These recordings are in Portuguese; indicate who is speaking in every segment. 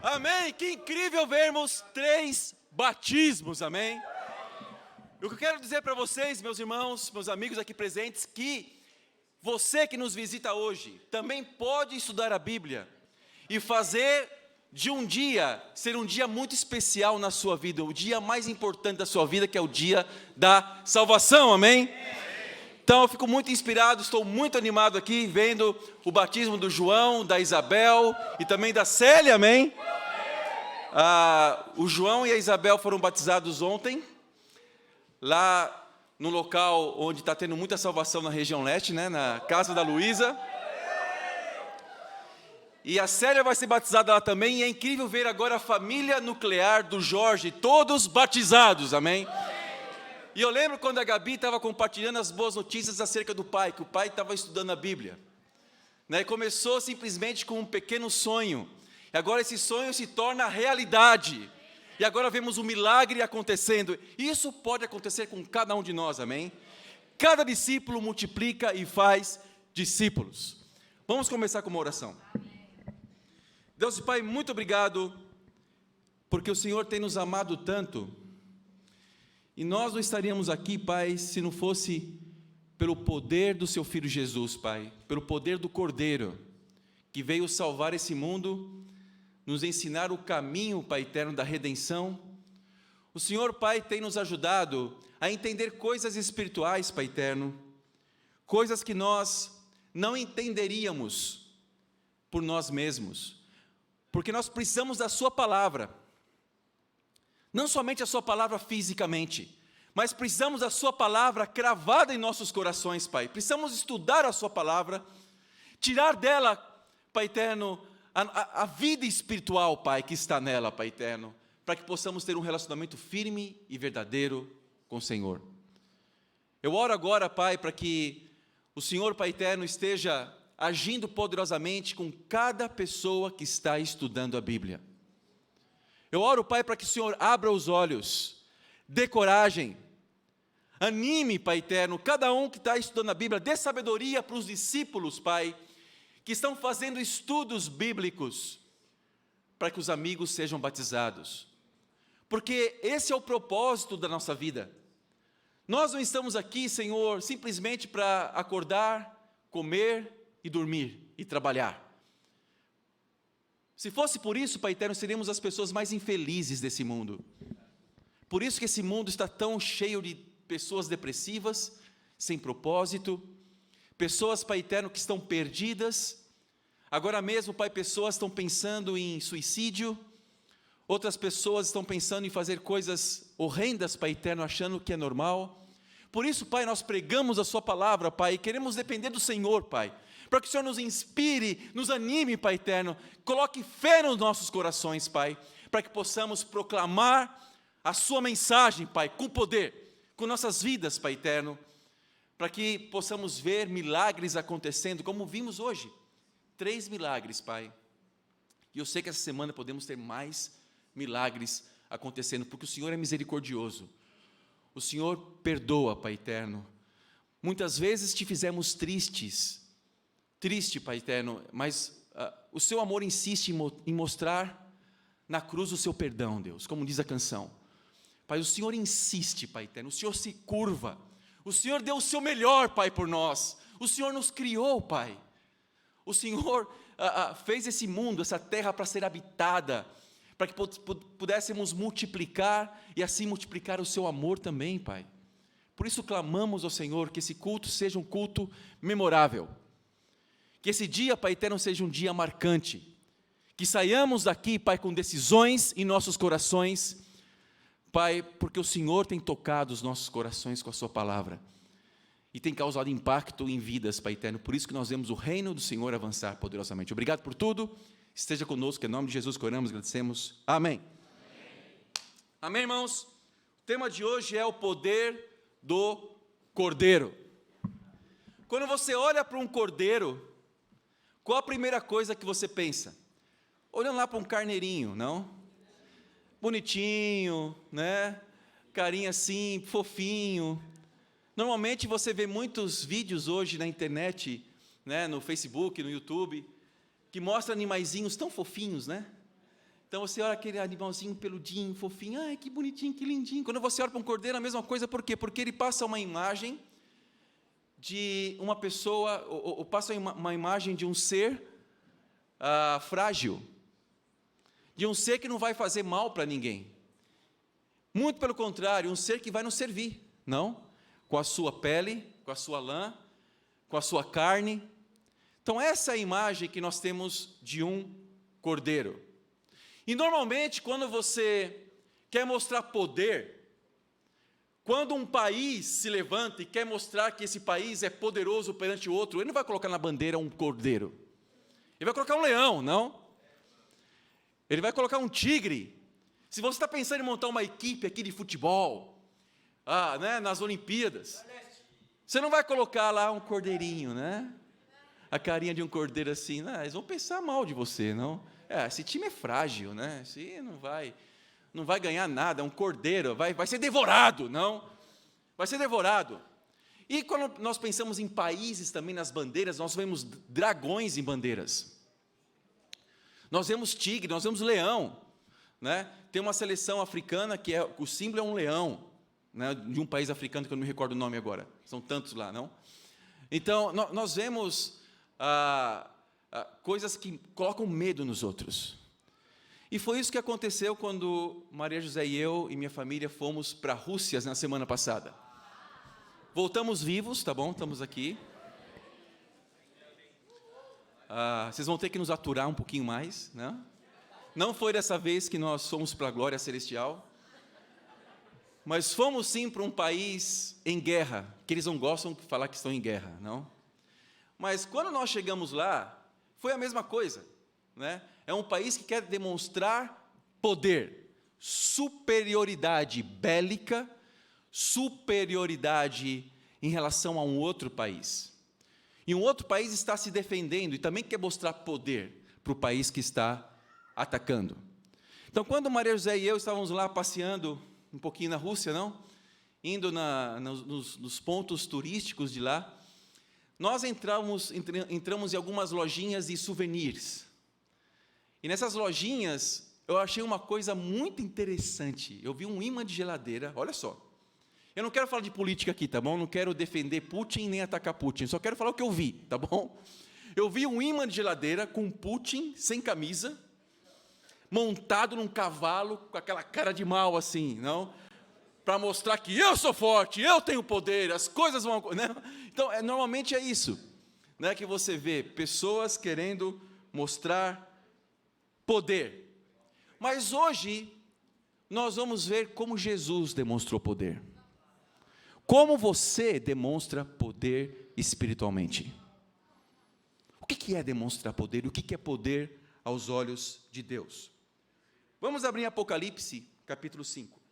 Speaker 1: Amém? Que incrível vermos 3 batismos, amém? O que eu quero dizer para vocês, meus irmãos, meus amigos aqui presentes, que você que nos visita hoje, também pode estudar a Bíblia e fazer de um dia, ser um dia muito especial na sua vida, o dia mais importante da sua vida, que é o dia da salvação, amém? Então eu fico muito inspirado, estou muito animado aqui, vendo o batismo do João, da Isabel e também da Célia, amém? O João e a Isabel foram batizados ontem, lá no local onde está tendo muita salvação na região leste, né, na casa da Luísa. E a Célia vai ser batizada lá também, e é incrível ver agora a família nuclear do Jorge, todos batizados, amém? E eu lembro quando a Gabi estava compartilhando as boas notícias acerca do pai, que o pai estava estudando a Bíblia, né, e começou simplesmente com um pequeno sonho, e agora esse sonho se torna realidade, e agora vemos um milagre acontecendo. Isso pode acontecer com cada um de nós, amém? Cada discípulo multiplica e faz discípulos. Vamos começar com uma oração. Deus e Pai, muito obrigado, porque o Senhor tem nos amado tanto, e nós não estaríamos aqui, Pai, se não fosse pelo poder do Seu Filho Jesus, Pai, pelo poder do Cordeiro, que veio salvar esse mundo, nos ensinar o caminho, Pai eterno, da redenção. O Senhor, Pai, tem nos ajudado a entender coisas espirituais, Pai eterno, coisas que nós não entenderíamos por nós mesmos, porque nós precisamos da Sua palavra, não somente a Sua palavra fisicamente, mas precisamos da Sua palavra cravada em nossos corações, Pai. Precisamos estudar a Sua palavra, tirar dela, Pai eterno, a vida espiritual, Pai, que está nela, Pai eterno, para que possamos ter um relacionamento firme e verdadeiro com o Senhor. Eu oro agora, Pai, para que o Senhor, Pai eterno, esteja agindo poderosamente com cada pessoa que está estudando a Bíblia. Eu oro, Pai, para que o Senhor abra os olhos, dê coragem, anime, Pai eterno, cada um que está estudando a Bíblia, dê sabedoria para os discípulos, Pai, que estão fazendo estudos bíblicos, para que os amigos sejam batizados, porque esse é o propósito da nossa vida. Nós não estamos aqui, Senhor, simplesmente para acordar, comer e dormir e trabalhar. Se fosse por isso, Pai eterno, seríamos as pessoas mais infelizes desse mundo. Por isso que esse mundo está tão cheio de pessoas depressivas, sem propósito, pessoas, Pai eterno, que estão perdidas. Agora mesmo, Pai, pessoas estão pensando em suicídio, outras pessoas estão pensando em fazer coisas horrendas, Pai eterno, achando que é normal. Por isso, Pai, nós pregamos a Sua palavra, Pai, e queremos depender do Senhor, Pai, para que o Senhor nos inspire, nos anime, Pai eterno, coloque fé nos nossos corações, Pai, para que possamos proclamar a Sua mensagem, Pai, com poder, com nossas vidas, Pai eterno, para que possamos ver milagres acontecendo, como vimos hoje, 3 milagres, Pai, e eu sei que essa semana podemos ter mais milagres acontecendo, porque o Senhor é misericordioso, o Senhor perdoa, Pai eterno. Muitas vezes te fizemos triste, Pai eterno, mas o Seu amor insiste em mostrar na cruz o Seu perdão, Deus, como diz a canção. Pai, o Senhor insiste, Pai eterno, o Senhor se curva, o Senhor deu o Seu melhor, Pai, por nós, o Senhor nos criou, Pai, o Senhor fez esse mundo, essa terra para ser habitada, para que pudéssemos multiplicar e assim multiplicar o Seu amor também, Pai. Por isso clamamos ao Senhor que esse culto seja um culto memorável, que esse dia, Pai eterno, seja um dia marcante, que saiamos daqui, Pai, com decisões em nossos corações, Pai, porque o Senhor tem tocado os nossos corações com a Sua palavra, e tem causado impacto em vidas, Pai eterno, por isso que nós vemos o reino do Senhor avançar poderosamente. Obrigado por tudo, esteja conosco, em nome de Jesus que oramos, agradecemos, amém. Amém, irmãos? O tema de hoje é o poder do Cordeiro. Quando você olha para um cordeiro, qual a primeira coisa que você pensa? Olhando lá para um carneirinho, não? Bonitinho, né? Carinha assim, fofinho. Normalmente você vê muitos vídeos hoje na internet, né? No Facebook, no YouTube, que mostram animaizinhos tão fofinhos, né? Então você olha aquele animalzinho peludinho, fofinho, ai, que bonitinho, que lindinho. Quando você olha para um cordeiro, é a mesma coisa, por quê? Porque ele passa uma imagem de uma pessoa, ou passa uma imagem de um ser frágil, de um ser que não vai fazer mal para ninguém. Muito pelo contrário, um ser que vai nos servir, não? Com a sua pele, com a sua lã, com a sua carne. Então essa é a imagem que nós temos de um cordeiro. E normalmente quando você quer mostrar poder, quando um país se levanta e quer mostrar que esse país é poderoso perante o outro, ele não vai colocar na bandeira um cordeiro. Ele vai colocar um leão, não? Ele vai colocar um tigre. Se você está pensando em montar uma equipe aqui de futebol, nas Olimpíadas, você não vai colocar lá um cordeirinho, né? A carinha de um cordeiro assim, eles vão pensar mal de você, não? Esse time é frágil, né? Esse não vai ganhar nada, é um cordeiro, vai ser devorado, não? Vai ser devorado. E quando nós pensamos em países também, nas bandeiras, nós vemos dragões em bandeiras. Nós vemos tigre, nós vemos leão, né? Tem uma seleção africana que o símbolo é um leão, né? De um país africano que eu não me recordo o nome agora. São tantos lá, não? Então, nós vemos coisas que colocam medo nos outros. E foi isso que aconteceu quando Maria José e eu e minha família fomos para a Rússia na semana passada. Voltamos vivos, tá bom? Estamos aqui. Vocês vão ter que nos aturar um pouquinho mais, né? Não foi dessa vez que nós fomos para a glória celestial, mas fomos sim para um país em guerra, que eles não gostam de falar que estão em guerra, não? Mas quando nós chegamos lá, foi a mesma coisa, né? É um país que quer demonstrar poder, superioridade bélica, superioridade em relação a um outro país. E um outro país está se defendendo e também quer mostrar poder para o país que está atacando. Então, quando Maria José e eu estávamos lá passeando um pouquinho na Rússia, não? Indo nos pontos turísticos de lá, nós entramos em algumas lojinhas de souvenirs. E nessas lojinhas, eu achei uma coisa muito interessante. Eu vi um imã de geladeira, olha só. Eu não quero falar de política aqui, tá bom? Não quero defender Putin nem atacar Putin, só quero falar o que eu vi, tá bom? Eu vi um imã de geladeira com Putin, sem camisa, montado num cavalo, com aquela cara de mal assim, não? Para mostrar que eu sou forte, eu tenho poder, as coisas vão... Né? Então, normalmente é isso, né, que você vê, pessoas querendo mostrar poder. Mas hoje, nós vamos ver como Jesus demonstrou poder. Como você demonstra poder espiritualmente? O que é demonstrar poder? O que é poder aos olhos de Deus? Vamos abrir Apocalipse, capítulo 5.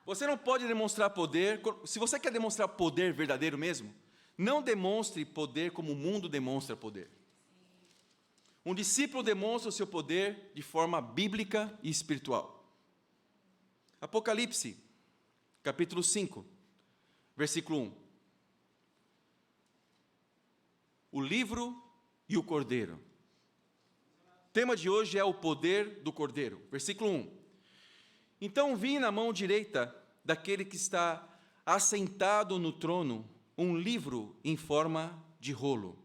Speaker 1: Você não pode demonstrar poder, se você quer demonstrar poder verdadeiro mesmo, não demonstre poder como o mundo demonstra poder. Um discípulo demonstra o seu poder de forma bíblica e espiritual. Apocalipse, capítulo 5, versículo 1. O livro e o cordeiro. O tema de hoje é o poder do cordeiro. Versículo 1. Então vi na mão direita daquele que está assentado no trono um livro em forma de rolo,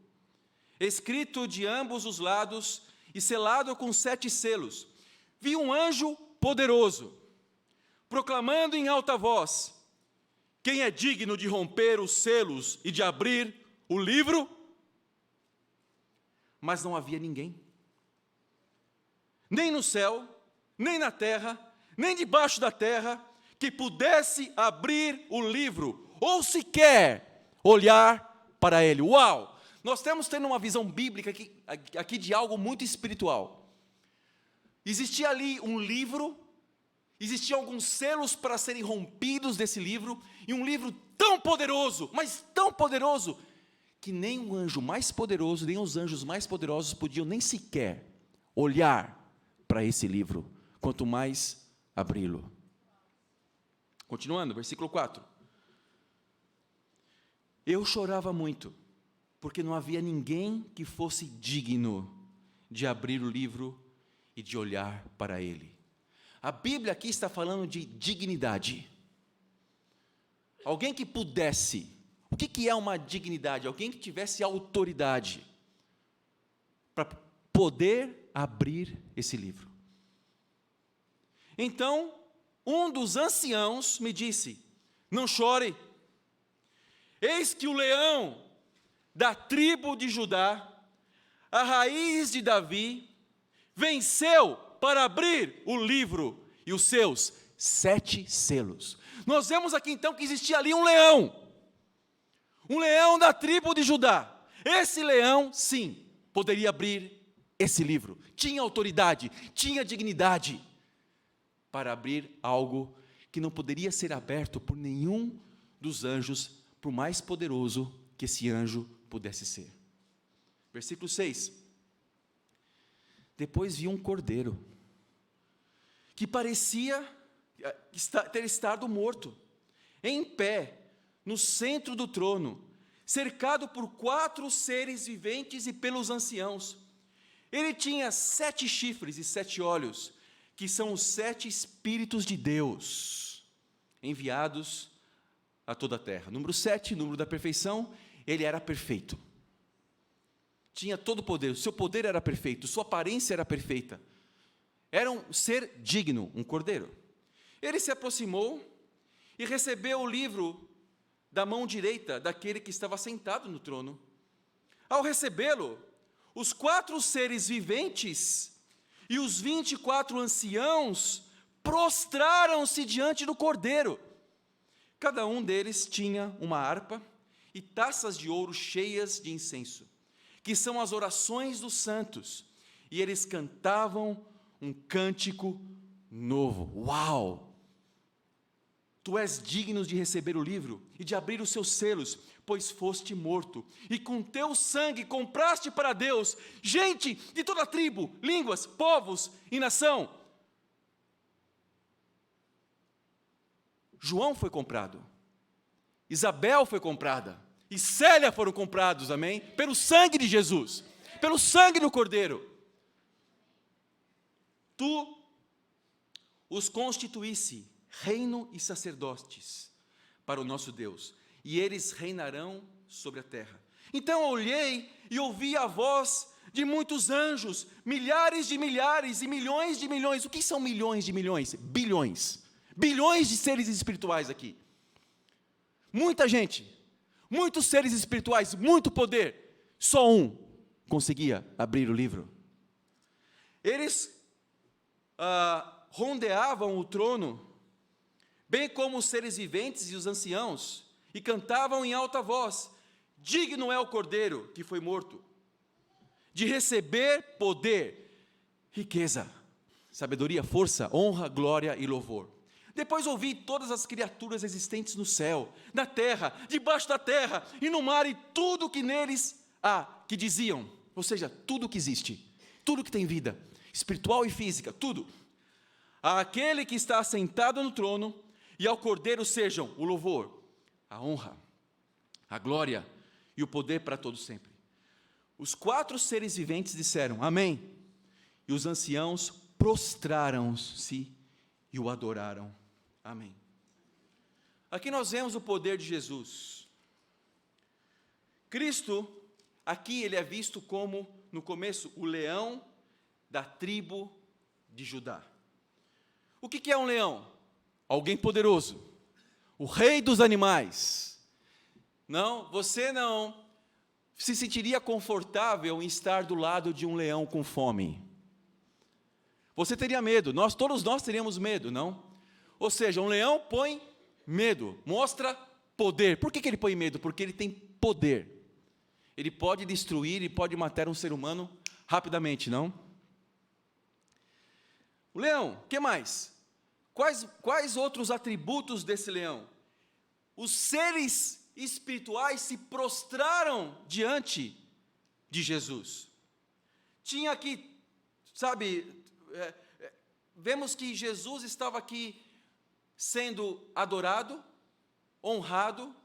Speaker 1: escrito de ambos os lados e selado com 7 selos. Vi um anjo poderoso, proclamando em alta voz: quem é digno de romper os selos e de abrir o livro? Mas não havia ninguém, nem no céu, nem na terra, nem debaixo da terra, que pudesse abrir o livro, ou sequer olhar para ele. Uau! Nós estamos tendo uma visão bíblica aqui de algo muito espiritual. Existia ali um livro, existiam alguns selos para serem rompidos desse livro, e um livro tão poderoso, mas tão poderoso, que nem o anjo mais poderoso, nem os anjos mais poderosos podiam nem sequer olhar para esse livro, quanto mais abri-lo. Continuando, versículo 4. Eu chorava muito, porque não havia ninguém que fosse digno de abrir o livro e de olhar para Ele. A Bíblia aqui está falando de dignidade. Alguém que pudesse. O que é uma dignidade? Alguém que tivesse autoridade para poder abrir esse livro. Então, um dos anciãos me disse: não chore, eis que o leão da tribo de Judá, a raiz de Davi, venceu para abrir o livro e os seus 7 selos. Nós vemos aqui então que existia ali um leão da tribo de Judá. Esse leão, sim, poderia abrir esse livro, tinha autoridade, tinha dignidade para abrir algo que não poderia ser aberto por nenhum dos anjos, por mais poderoso que esse anjo pudesse ser. Versículo 6. Depois vi um cordeiro, que parecia ter estado morto, em pé, no centro do trono, cercado por 4 seres viventes e pelos anciãos. Ele tinha 7 chifres e 7 olhos, que são os 7 Espíritos de Deus, enviados a toda a terra. Número 7, número da perfeição, ele era perfeito. Tinha todo o poder, o seu poder era perfeito, sua aparência era perfeita. Era um ser digno, um cordeiro. Ele se aproximou e recebeu o livro da mão direita daquele que estava sentado no trono. Ao recebê-lo, os 4 seres viventes e os 24 anciãos prostraram-se diante do cordeiro. Cada um deles tinha uma harpa e taças de ouro cheias de incenso, que são as orações dos santos, e eles cantavam um cântico novo. Uau! Tu és digno de receber o livro e de abrir os seus selos, pois foste morto, e com teu sangue compraste para Deus gente de toda tribo, línguas, povos e nação. João foi comprado, Isabel foi comprada, e Célia foram comprados, amém? Pelo sangue de Jesus, pelo sangue do Cordeiro. Tu os constituísse reino e sacerdotes para o nosso Deus, e eles reinarão sobre a terra. Então eu olhei e ouvi a voz de muitos anjos, milhares de milhares e milhões de milhões. O que são milhões de milhões? Bilhões. Bilhões de seres espirituais aqui. Muita gente, muitos seres espirituais, muito poder. Só um conseguia abrir o livro. Eles rondeavam o trono, bem como os seres viventes e os anciãos, e cantavam em alta voz: digno é o Cordeiro que foi morto, de receber poder, riqueza, sabedoria, força, honra, glória e louvor. Depois ouvi todas as criaturas existentes no céu, na terra, debaixo da terra e no mar, e tudo que neles há, que diziam, ou seja, tudo que existe, tudo que tem vida, espiritual e física, tudo. Àquele que está assentado no trono e ao Cordeiro sejam o louvor, a honra, a glória e o poder para todos sempre. Os 4 seres viventes disseram amém, e os anciãos prostraram-se e o adoraram. Amém. Aqui nós vemos o poder de Jesus. Cristo, aqui ele é visto como, no começo, o leão da tribo de Judá. O que é um leão? Alguém poderoso, o rei dos animais. Não, você não se sentiria confortável em estar do lado de um leão com fome. Você teria medo, todos nós teríamos medo, não? Ou seja, um leão põe medo, mostra poder. Por que ele põe medo? Porque ele tem poder. Ele pode destruir e pode matar um ser humano rapidamente, não? O leão, o que mais? Quais outros atributos desse leão? Os seres espirituais se prostraram diante de Jesus. Tinha aqui, vemos que Jesus estava aqui sendo adorado, honrado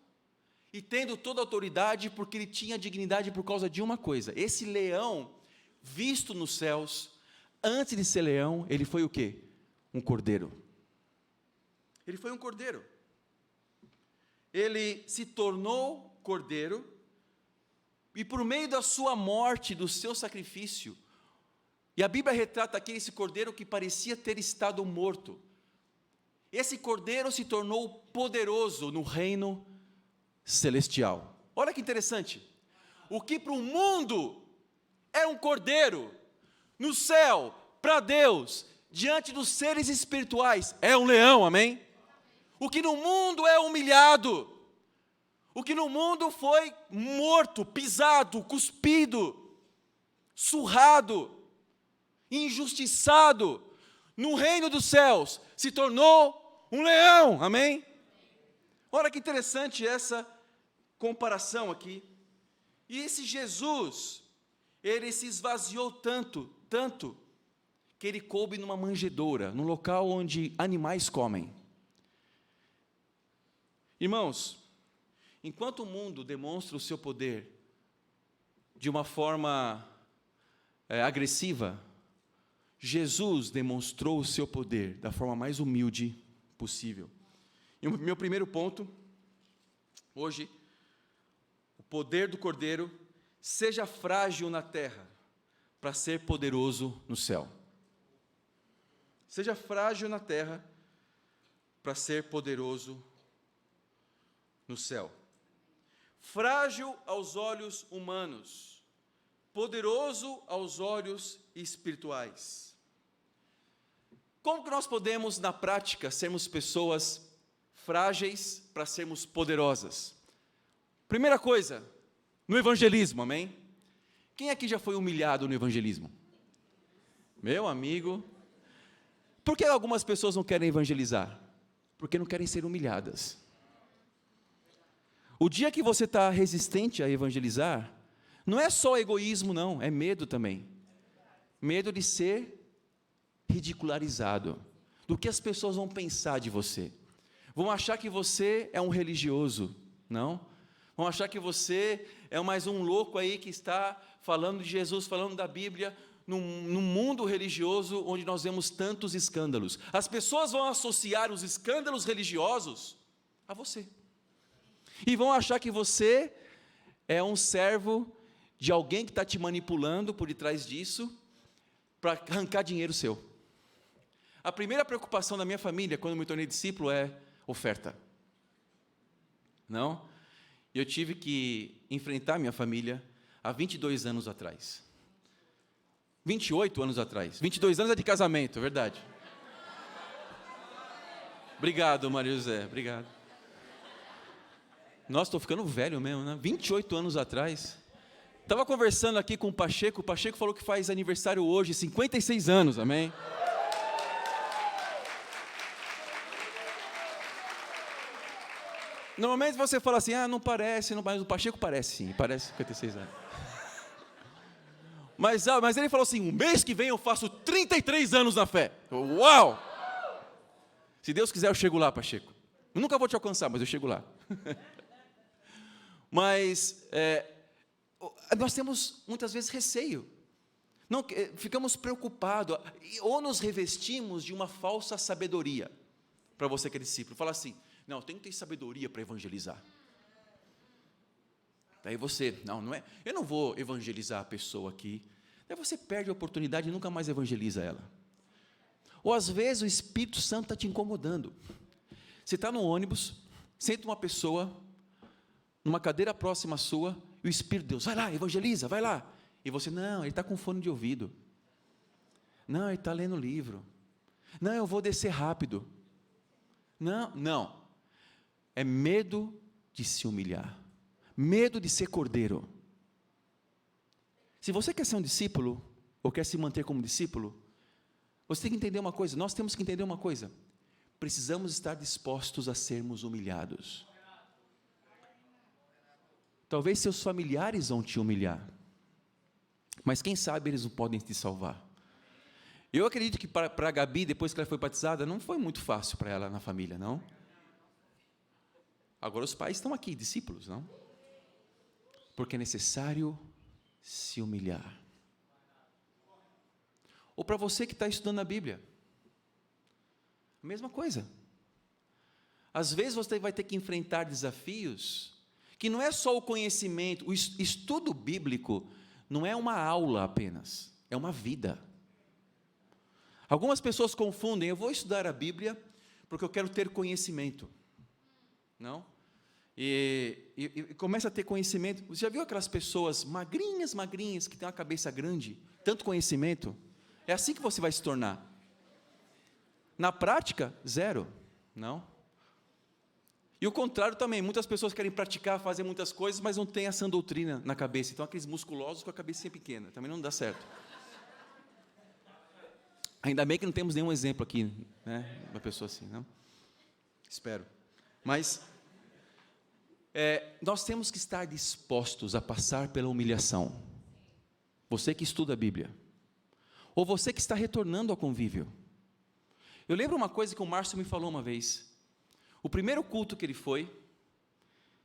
Speaker 1: e tendo toda a autoridade, porque ele tinha dignidade por causa de uma coisa: esse leão, visto nos céus, antes de ser leão, ele foi o quê? Um cordeiro. Ele foi um cordeiro. Ele se tornou cordeiro, e por meio da sua morte, do seu sacrifício, e a Bíblia retrata aqui esse cordeiro que parecia ter estado morto. Esse cordeiro se tornou poderoso no reino celestial. Olha que interessante. O que para o mundo é um cordeiro, no céu, para Deus, diante dos seres espirituais, é um leão, amém? O que no mundo é humilhado, o que no mundo foi morto, pisado, cuspido, surrado, injustiçado, no reino dos céus, se tornou um leão, amém? Olha que interessante essa comparação aqui. E esse Jesus, ele se esvaziou tanto, que ele coube numa manjedoura, num local onde animais comem. Irmãos, enquanto o mundo demonstra o seu poder de uma forma agressiva, Jesus demonstrou o seu poder da forma mais humilde possível. E o meu primeiro ponto, hoje, o poder do cordeiro, seja frágil na terra, para ser poderoso no céu. Seja frágil na terra, para ser poderoso no céu. Frágil aos olhos humanos, poderoso aos olhos espirituais. Como que nós podemos, na prática, sermos pessoas frágeis para sermos poderosas? Primeira coisa, no evangelismo, amém? Quem aqui já foi humilhado no evangelismo? Meu amigo, por que algumas pessoas não querem evangelizar? Porque não querem ser humilhadas. O dia que você está resistente a evangelizar, não é só egoísmo não, é medo também. Medo de ser ridicularizado, do que as pessoas vão pensar de você. Vão achar que você é um religioso, não? Vão achar que você é mais um louco aí que está falando de Jesus, falando da Bíblia, num mundo religioso onde nós vemos tantos escândalos. As pessoas vão associar os escândalos religiosos a você. E vão achar que você é um servo de alguém que está te manipulando por detrás disso, para arrancar dinheiro seu. A primeira preocupação da minha família, quando eu me tornei discípulo, é oferta. Não? Eu tive que enfrentar minha família há 22 anos atrás. 28 anos atrás. 22 anos é de casamento, é verdade. Obrigado, Maria José, obrigado. Nossa, estou ficando velho mesmo, né? 28 anos atrás. Estava conversando aqui com o Pacheco falou que faz aniversário hoje, 56 anos, amém? Normalmente você fala assim, não parece, mas o Pacheco parece sim, parece 56 anos. Mas ele falou assim, o mês que vem eu faço 33 anos na fé. Uau! Se Deus quiser eu chego lá, Pacheco. Eu nunca vou te alcançar, mas eu chego lá. Mas nós temos muitas vezes receio. Não, ficamos preocupados, ou nos revestimos de uma falsa sabedoria. Para você que é discípulo, fala assim, não, tem que ter sabedoria para evangelizar. Daí você, não é, eu não vou evangelizar a pessoa aqui. Daí você perde a oportunidade e nunca mais evangeliza ela. Ou às vezes o Espírito Santo está te incomodando. Você está no ônibus, senta uma pessoa, numa cadeira próxima à sua, e o Espírito de Deus, vai lá, evangeliza, vai lá. E você, não, ele está com fone de ouvido. Não, ele está lendo livro. Não, eu vou descer rápido. Não. É medo de se humilhar. Medo de ser cordeiro. Se você quer ser um discípulo, ou quer se manter como discípulo, você tem que entender uma coisa, nós temos que entender uma coisa. Precisamos estar dispostos a sermos humilhados. Talvez seus familiares vão te humilhar, mas quem sabe eles não podem te salvar. Eu acredito que para a Gabi, depois que ela foi batizada, não foi muito fácil para ela na família, não? Agora os pais estão aqui, discípulos, não? Porque é necessário se humilhar. ou para você que está estudando a Bíblia. A mesma coisa. Às vezes você vai ter que enfrentar desafios que não é só o conhecimento, o estudo bíblico não é uma aula apenas, é uma vida. Algumas pessoas confundem, eu vou estudar a Bíblia porque eu quero ter conhecimento. Não? E começa a ter conhecimento. Você já viu aquelas pessoas magrinhas, que têm uma cabeça grande, tanto conhecimento? É assim que você vai se tornar. Na prática, zero. Não? E o contrário também, muitas pessoas querem praticar, fazer muitas coisas, mas não têm a sã doutrina na cabeça. Então, aqueles musculosos com a cabecinha pequena, também não dá certo. Ainda bem que não temos nenhum exemplo aqui, né, uma pessoa assim, não? Espero. Mas, nós temos que estar dispostos a passar pela humilhação. Você que estuda a Bíblia, ou você que está retornando ao convívio. Eu lembro uma coisa que o Márcio me falou uma vez. O primeiro culto que ele foi,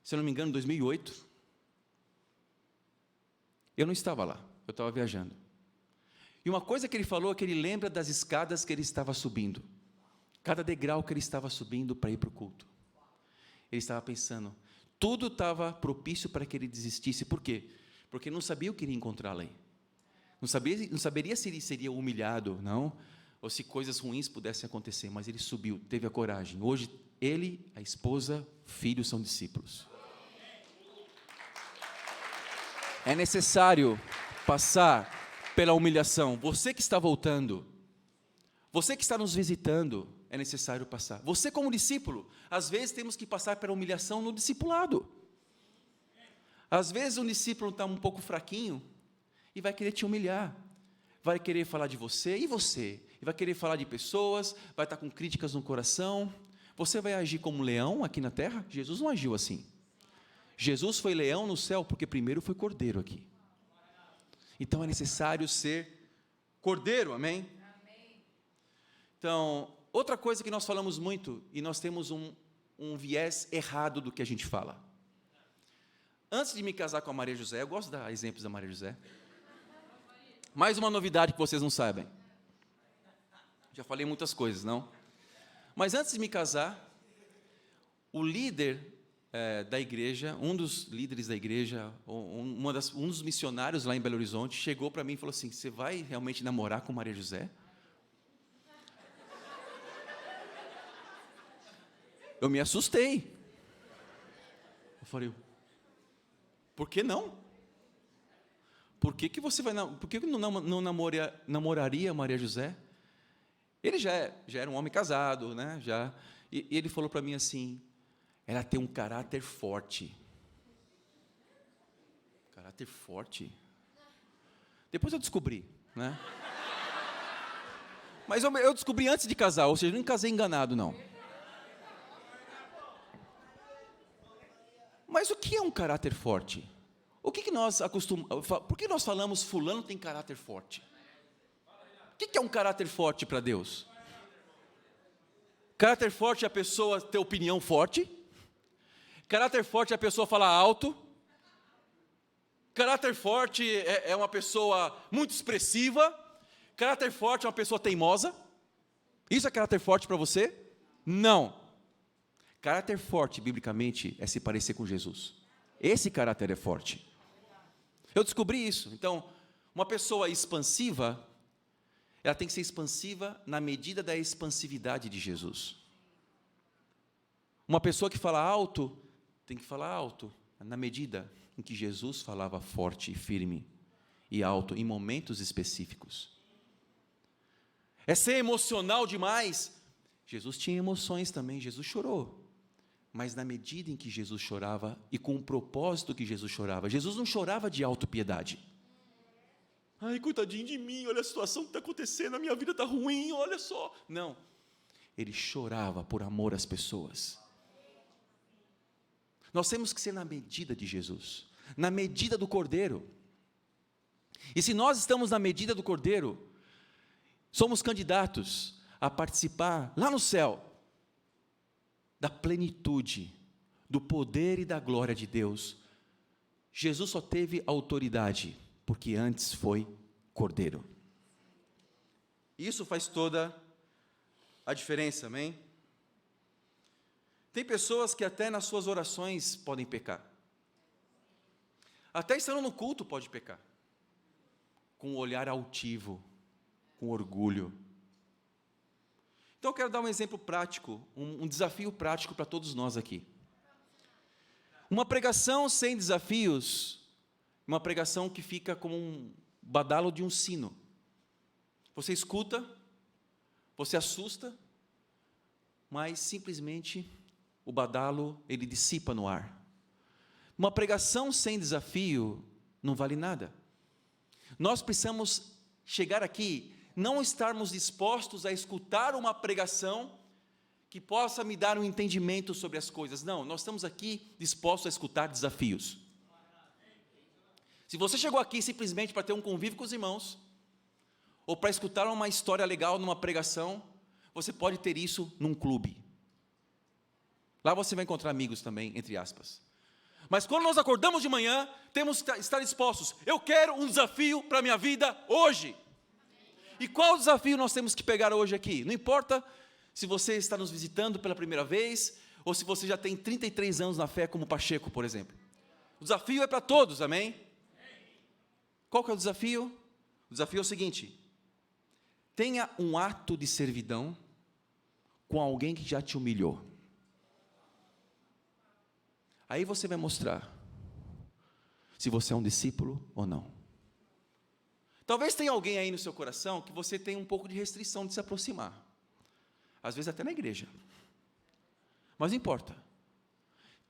Speaker 1: se eu não me engano, em 2008, eu não estava lá, eu estava viajando. E uma coisa que ele falou é que ele lembra das escadas que ele estava subindo, cada degrau que ele estava subindo para ir para o culto. Ele estava pensando, tudo estava propício para que ele desistisse. Por quê? Porque não sabia o que iria encontrar lá. Não saberia se ele seria humilhado, não, ou se coisas ruins pudessem acontecer, mas ele subiu, teve a coragem. Hoje, ele, a esposa, filhos são discípulos. É necessário passar pela humilhação. Você que está voltando, você que está nos visitando, é necessário passar. Você como discípulo, às vezes temos que passar pela humilhação no discipulado. Às vezes um discípulo está um pouco fraquinho e vai querer te humilhar. Vai querer falar de você, e vai querer falar de pessoas, vai estar com críticas no coração. Você vai agir como leão aqui na terra? Jesus não agiu assim. Jesus foi leão no céu porque primeiro foi cordeiro aqui. Então é necessário ser cordeiro, amém? Então, outra coisa que nós falamos muito, e nós temos um viés errado do que a gente fala. Antes de me casar com a Maria José, eu gosto de dar exemplos da Maria José. Mais uma novidade que vocês não sabem. Já falei muitas coisas, não? Mas antes de me casar, o líder da igreja, um dos líderes da igreja, um dos missionários lá em Belo Horizonte, chegou para mim e falou assim, você vai realmente namorar com Maria José? Eu me assustei. Eu falei, por que não? Por que você vai, por que não namoraria Maria José? Ele já era um homem casado, né? E ele falou para mim assim, ela tem um caráter forte. Caráter forte? Depois eu descobri, né? Mas eu descobri antes de casar, ou seja, eu não casei enganado, não. Mas o que é um caráter forte? O que nós por que nós falamos fulano tem caráter forte? O que é um caráter forte para Deus? Caráter forte é a pessoa ter opinião forte. Caráter forte é a pessoa falar alto. Caráter forte é uma pessoa muito expressiva. Caráter forte é uma pessoa teimosa. Isso é caráter forte para você? Não. Caráter forte, biblicamente, é se parecer com Jesus. Esse caráter é forte. Eu descobri isso. Então, uma pessoa expansiva, ela tem que ser expansiva na medida da expansividade de Jesus. Uma pessoa que fala alto, tem que falar alto na medida em que Jesus falava forte e firme e alto em momentos específicos. É ser emocional demais. Jesus tinha emoções também, Jesus chorou. Mas na medida em que Jesus chorava e com o propósito que Jesus chorava. Jesus não chorava de autopiedade. Ai, coitadinho de mim, olha a situação que está acontecendo, a minha vida está ruim, olha só. Não, ele chorava por amor às pessoas. Nós temos que ser na medida de Jesus, na medida do Cordeiro. E se nós estamos na medida do Cordeiro, somos candidatos a participar lá no céu, da plenitude, do poder e da glória de Deus. Jesus só teve autoridade, porque antes foi Cordeiro. Isso faz toda a diferença, amém? Tem pessoas que até nas suas orações podem pecar. Até estando no culto pode pecar. Com um olhar altivo, com orgulho. Então eu quero dar um exemplo prático, um desafio prático para todos nós aqui. Uma pregação sem desafios, uma pregação que fica como um badalo de um sino. Você escuta, você assusta, mas simplesmente o badalo, ele dissipa no ar. Uma pregação sem desafio não vale nada. Nós precisamos chegar aqui, não estarmos dispostos a escutar uma pregação que possa me dar um entendimento sobre as coisas. Não, nós estamos aqui dispostos a escutar desafios. Se você chegou aqui simplesmente para ter um convívio com os irmãos, ou para escutar uma história legal numa pregação, você pode ter isso num clube. Lá você vai encontrar amigos também, entre aspas. Mas quando nós acordamos de manhã, temos que estar dispostos. Eu quero um desafio para a minha vida hoje. E qual desafio nós temos que pegar hoje aqui? Não importa se você está nos visitando pela primeira vez, ou se você já tem 33 anos na fé, como Pacheco, por exemplo. O desafio é para todos, amém? Qual que é o desafio? O desafio é o seguinte: tenha um ato de servidão com alguém que já te humilhou. Aí você vai mostrar se você é um discípulo ou não. Talvez tenha alguém aí no seu coração que você tem um pouco de restrição de se aproximar. Às vezes até na igreja. Mas não importa.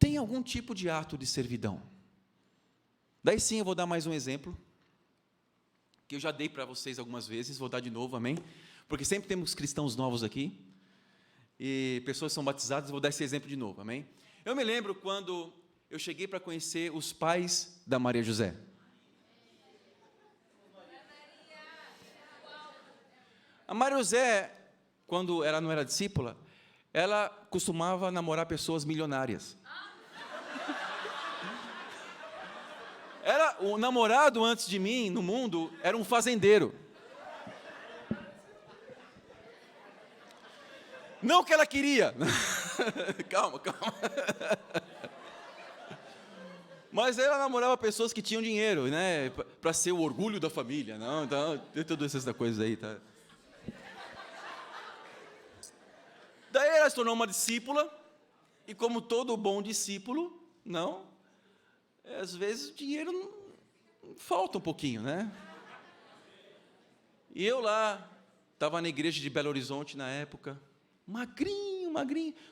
Speaker 1: Tem algum tipo de ato de servidão. Daí sim eu vou dar mais um exemplo, que eu já dei para vocês algumas vezes, vou dar de novo, amém? Porque sempre temos cristãos novos aqui, e pessoas são batizadas, vou dar esse exemplo de novo, amém? Eu me lembro quando eu cheguei para conhecer os pais da Maria José. A Maria José, quando ela não era discípula, ela costumava namorar pessoas milionárias. O namorado antes de mim, no mundo, era um fazendeiro. Não que ela queria. Calma. Mas ela namorava pessoas que tinham dinheiro, né? Para ser o orgulho da família. Não, então, tem todas essas coisas aí, tá? Daí ela se tornou uma discípula, e como todo bom discípulo, às vezes o dinheiro falta um pouquinho, né? E eu lá, estava na igreja de Belo Horizonte na época, magrinho,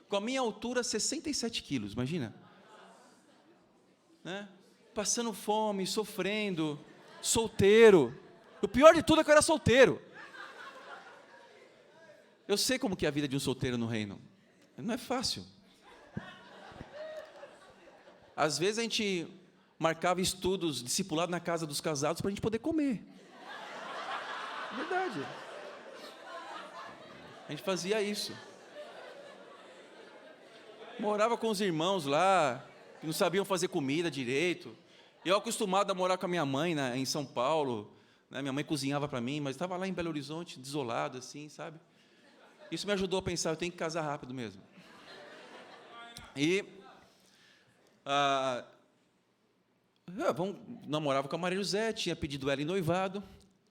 Speaker 1: com a minha altura, 67 quilos, imagina? Né? Passando fome, sofrendo, solteiro. O pior de tudo é que eu era solteiro. Eu sei como que é a vida de um solteiro no reino. Não é fácil. Às vezes a gente marcava estudos, discipulado na casa dos casados para a gente poder comer. Verdade. A gente fazia isso. Morava com os irmãos lá, que não sabiam fazer comida direito. Eu acostumado a morar com a minha mãe em São Paulo, né? Minha mãe cozinhava para mim, mas estava lá em Belo Horizonte, desolado assim, sabe? Isso me ajudou a pensar, eu tenho que casar rápido mesmo. E namorava com a Maria José, tinha pedido ela em noivado,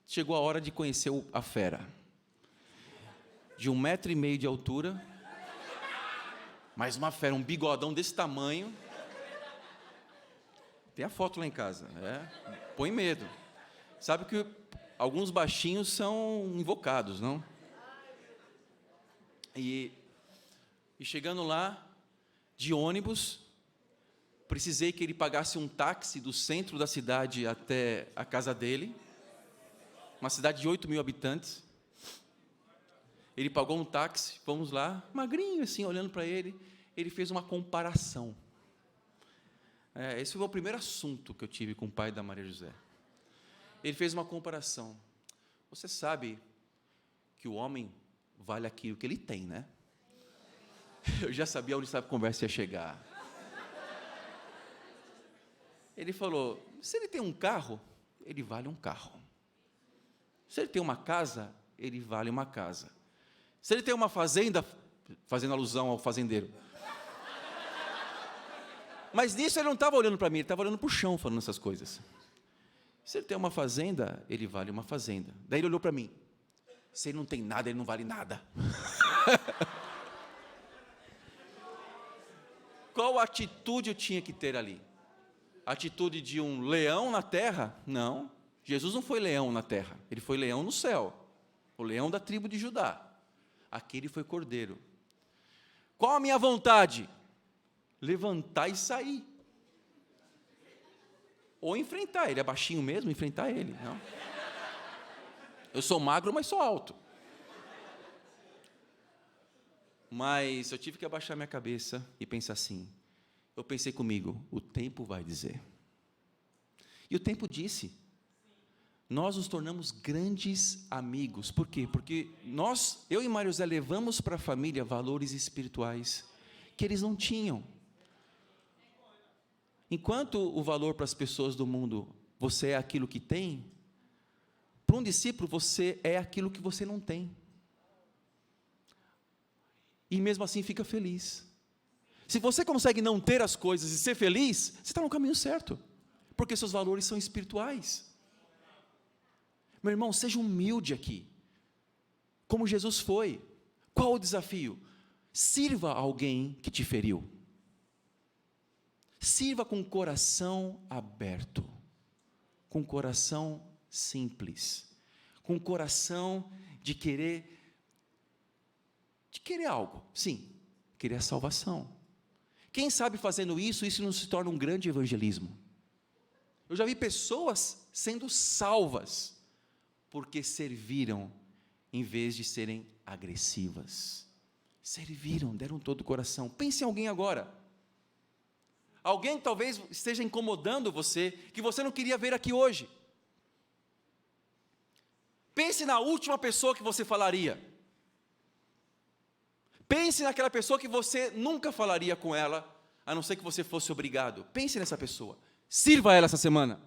Speaker 1: chegou a hora de conhecer a fera. De 1,5 metro de altura, mas uma fera, um bigodão desse tamanho. Tem a foto lá em casa, põe medo. Sabe que alguns baixinhos são invocados, não? E chegando lá, de ônibus, precisei que ele pagasse um táxi do centro da cidade até a casa dele, uma cidade de 8.000 habitantes. Ele pagou um táxi, fomos lá, magrinho assim, olhando para ele, ele fez uma comparação. Esse foi o primeiro assunto que eu tive com o pai da Maria José. Ele fez uma comparação. Você sabe que o homem vale aquilo que ele tem, né? Eu já sabia onde essa conversa ia chegar. Ele falou, se ele tem um carro, ele vale um carro. Se ele tem uma casa, ele vale uma casa. Se ele tem uma fazenda, fazendo alusão ao fazendeiro. Mas nisso ele não estava olhando para mim, ele estava olhando para o chão, falando essas coisas. Se ele tem uma fazenda, ele vale uma fazenda. Daí ele olhou para mim. Se ele não tem nada, ele não vale nada. Qual atitude eu tinha que ter ali? Atitude de um leão na terra? Não. Jesus não foi leão na terra, ele foi leão no céu. O leão da tribo de Judá. Aqui ele foi cordeiro. Qual a minha vontade? Levantar e sair. Ou enfrentar, ele é baixinho mesmo, enfrentar ele. Não. Eu sou magro, mas sou alto. Mas eu tive que abaixar minha cabeça e pensar assim. Eu pensei comigo, o tempo vai dizer. E o tempo disse. Nós nos tornamos grandes amigos. Por quê? Porque eu e Mário Zé, levamos para a família valores espirituais que eles não tinham. Enquanto o valor para as pessoas do mundo, você é aquilo que tem, para um discípulo, você é aquilo que você não tem. E mesmo assim fica feliz. Se você consegue não ter as coisas e ser feliz, você está no caminho certo, porque seus valores são espirituais. Meu irmão, seja humilde aqui, como Jesus foi. Qual o desafio? Sirva alguém que te feriu. Sirva com o coração aberto, com o coração simples, com o coração de querer algo, sim, querer a salvação. Quem sabe fazendo isso não se torna um grande evangelismo. Eu já vi pessoas sendo salvas, porque serviram, em vez de serem agressivas. Serviram, deram todo o coração. Pense em alguém agora. Alguém que talvez esteja incomodando você, que você não queria ver aqui hoje. Pense na última pessoa que você falaria. Pense naquela pessoa que você nunca falaria com ela, a não ser que você fosse obrigado. Pense nessa pessoa. Sirva ela essa semana.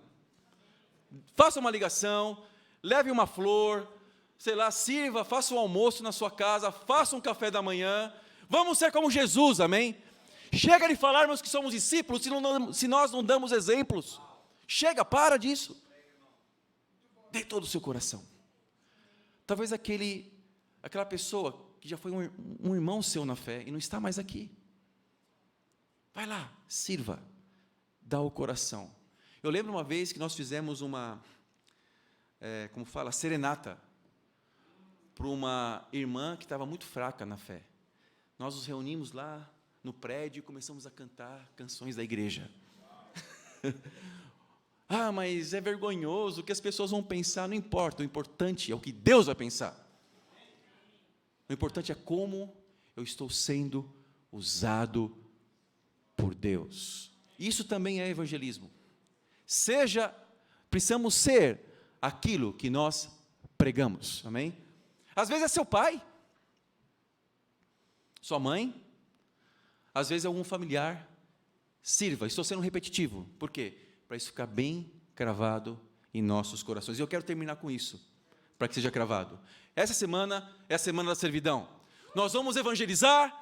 Speaker 1: Faça uma ligação, leve uma flor, sei lá, sirva, faça um almoço na sua casa, faça um café da manhã. Vamos ser como Jesus, amém? Chega de falarmos que somos discípulos se nós não damos exemplos. Chega, para disso. Dê todo o seu coração. Talvez aquela pessoa que já foi um irmão seu na fé e não está mais aqui. Vai lá, sirva, dá o coração. Eu lembro uma vez que nós fizemos serenata para uma irmã que estava muito fraca na fé. Nós nos reunimos lá no prédio e começamos a cantar canções da igreja. Mas é vergonhoso, o que as pessoas vão pensar, não importa, o importante é o que Deus vai pensar. O importante é como eu estou sendo usado por Deus. Isso também é evangelismo. Precisamos ser aquilo que nós pregamos, amém? Às vezes é seu pai, sua mãe, às vezes é algum familiar. Sirva, estou sendo repetitivo, por quê? Para isso ficar bem cravado em nossos corações, e eu quero terminar com isso, para que seja cravado. Essa semana é a semana da servidão, nós vamos evangelizar,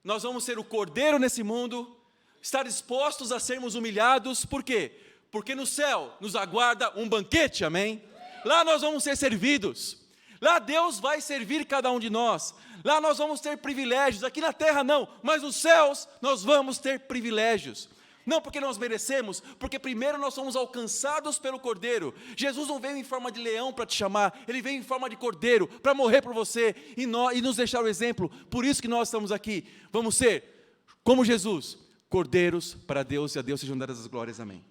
Speaker 1: nós vamos ser o cordeiro nesse mundo, estar dispostos a sermos humilhados, por quê? Porque no céu nos aguarda um banquete, amém? Lá nós vamos ser servidos, lá Deus vai servir cada um de nós, lá nós vamos ter privilégios, aqui na terra não, mas nos céus nós vamos ter privilégios, não porque nós merecemos, porque primeiro nós somos alcançados pelo Cordeiro. Jesus não veio em forma de leão para te chamar, Ele veio em forma de Cordeiro, para morrer por você, e nos deixar o exemplo, por isso que nós estamos aqui, vamos ser, como Jesus, cordeiros para Deus, e a Deus sejam dadas as glórias, amém.